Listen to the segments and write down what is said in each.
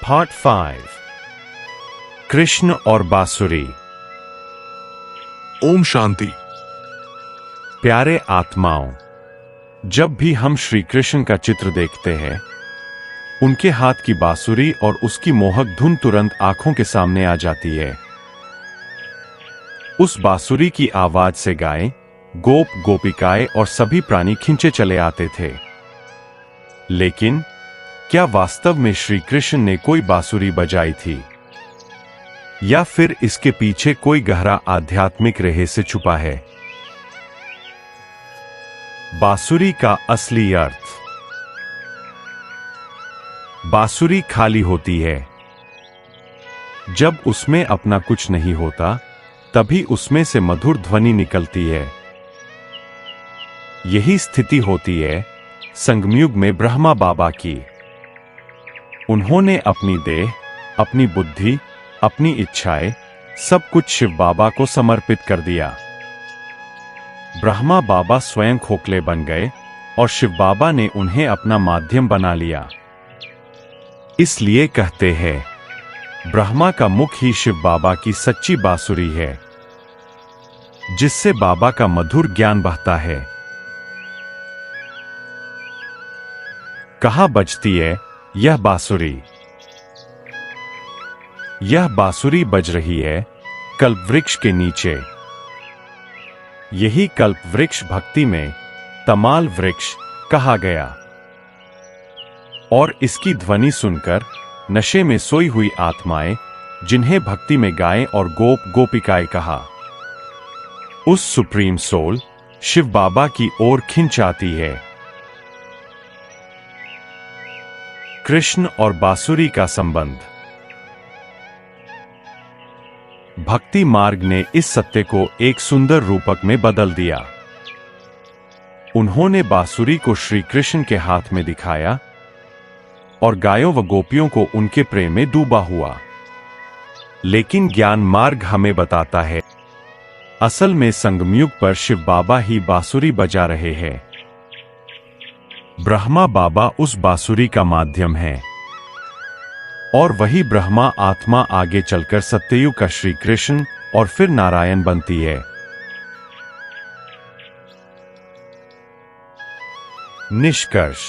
Part 5 Krishna और बांसुरी। ओम शांति। प्यारे आत्माओं, जब भी हम श्री कृष्ण का चित्र देखते हैं, उनके हाथ की बांसुरी और उसकी मोहक धुन तुरंत आंखों के सामने आ जाती है। उस बांसुरी की आवाज से गायें, गोप गोपिकाएं और सभी प्राणी खिंचे चले आते थे। लेकिन क्या वास्तव में श्री कृष्ण ने कोई बांसुरी बजाई थी, या फिर इसके पीछे कोई गहरा आध्यात्मिक रहस्य छुपा है? बांसुरी का असली अर्थ। बांसुरी खाली होती है। जब उसमें अपना कुछ नहीं होता, तभी उसमें से मधुर ध्वनि निकलती है। यही स्थिति होती है संगमयुग में ब्रह्मा बाबा की। उन्होंने अपनी देह, अपनी बुद्धि, अपनी इच्छाएं, सब कुछ शिव बाबा को समर्पित कर दिया। ब्रह्मा बाबा स्वयं खोखले बन गए और शिव बाबा ने उन्हें अपना माध्यम बना लिया। इसलिए कहते हैं, ब्रह्मा का मुख ही शिव बाबा की सच्ची बांसुरी है, जिससे बाबा का मधुर ज्ञान बहता है। कहाँ बजती है यह बांसुरी? यह बांसुरी बज रही है कल्प वृक्ष के नीचे। यही कल्प वृक्ष भक्ति में तमाल वृक्ष कहा गया। और इसकी ध्वनि सुनकर नशे में सोई हुई आत्माएं, जिन्हें भक्ति में गायें और गोप गोपिकाएं कहा, उस सुप्रीम सोल शिव बाबा की ओर खिंच आती है। कृष्ण और बांसुरी का संबंध। भक्ति मार्ग ने इस सत्य को एक सुंदर रूपक में बदल दिया। उन्होंने बांसुरी को श्री कृष्ण के हाथ में दिखाया और गायों व गोपियों को उनके प्रेम में डूबा हुआ। लेकिन ज्ञान मार्ग हमें बताता है, असल में संगमयुग पर शिव बाबा ही बांसुरी बजा रहे हैं। ब्रह्मा बाबा उस बांसुरी का माध्यम है, और वही ब्रह्मा आत्मा आगे चलकर सत्ययुग का श्री कृष्ण और फिर नारायण बनती है। निष्कर्ष।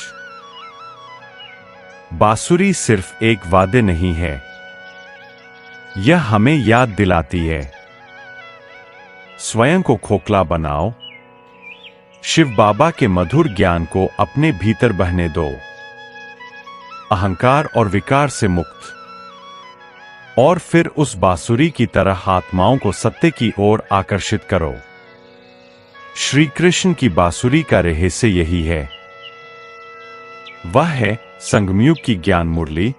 बांसुरी सिर्फ एक वाद्य नहीं है, यह हमें याद दिलाती है, स्वयं को खोखला बनाओ, शिव बाबा के मधुर ज्ञान को अपने भीतर बहने दो, अहंकार और विकार से मुक्त, और फिर उस बांसुरी की तरह आत्माओं को सत्य की ओर आकर्षित करो। श्री कृष्ण की बांसुरी का रहस्य यही है। वह है संगमयुग की ज्ञान मुरली,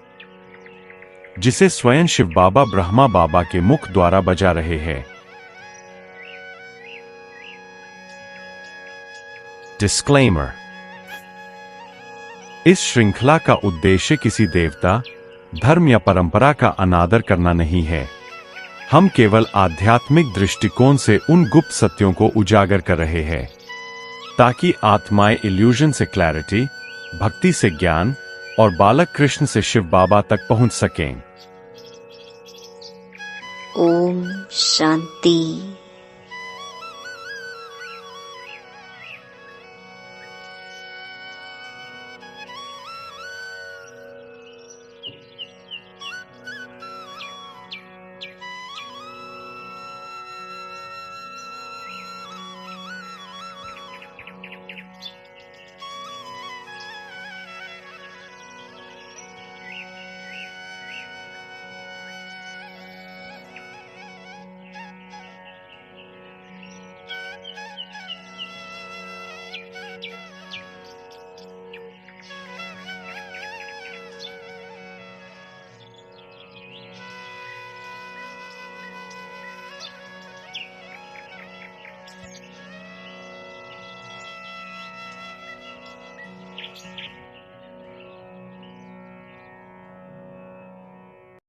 जिसे स्वयं शिव बाबा ब्रह्मा बाबा के मुख द्वारा बजा रहे हैं। डिस्क्लेमर। इस श्रृंखला का उद्देश्य किसी देवता, धर्म या परंपरा का अनादर करना नहीं है। हम केवल आध्यात्मिक दृष्टिकोण से उन गुप्त सत्यों को उजागर कर रहे हैं, ताकि आत्माएं इल्यूजन से क्लैरिटी, भक्ति से ज्ञान और बालक कृष्ण से शिव बाबा तक पहुंच सकें। ओम शांति।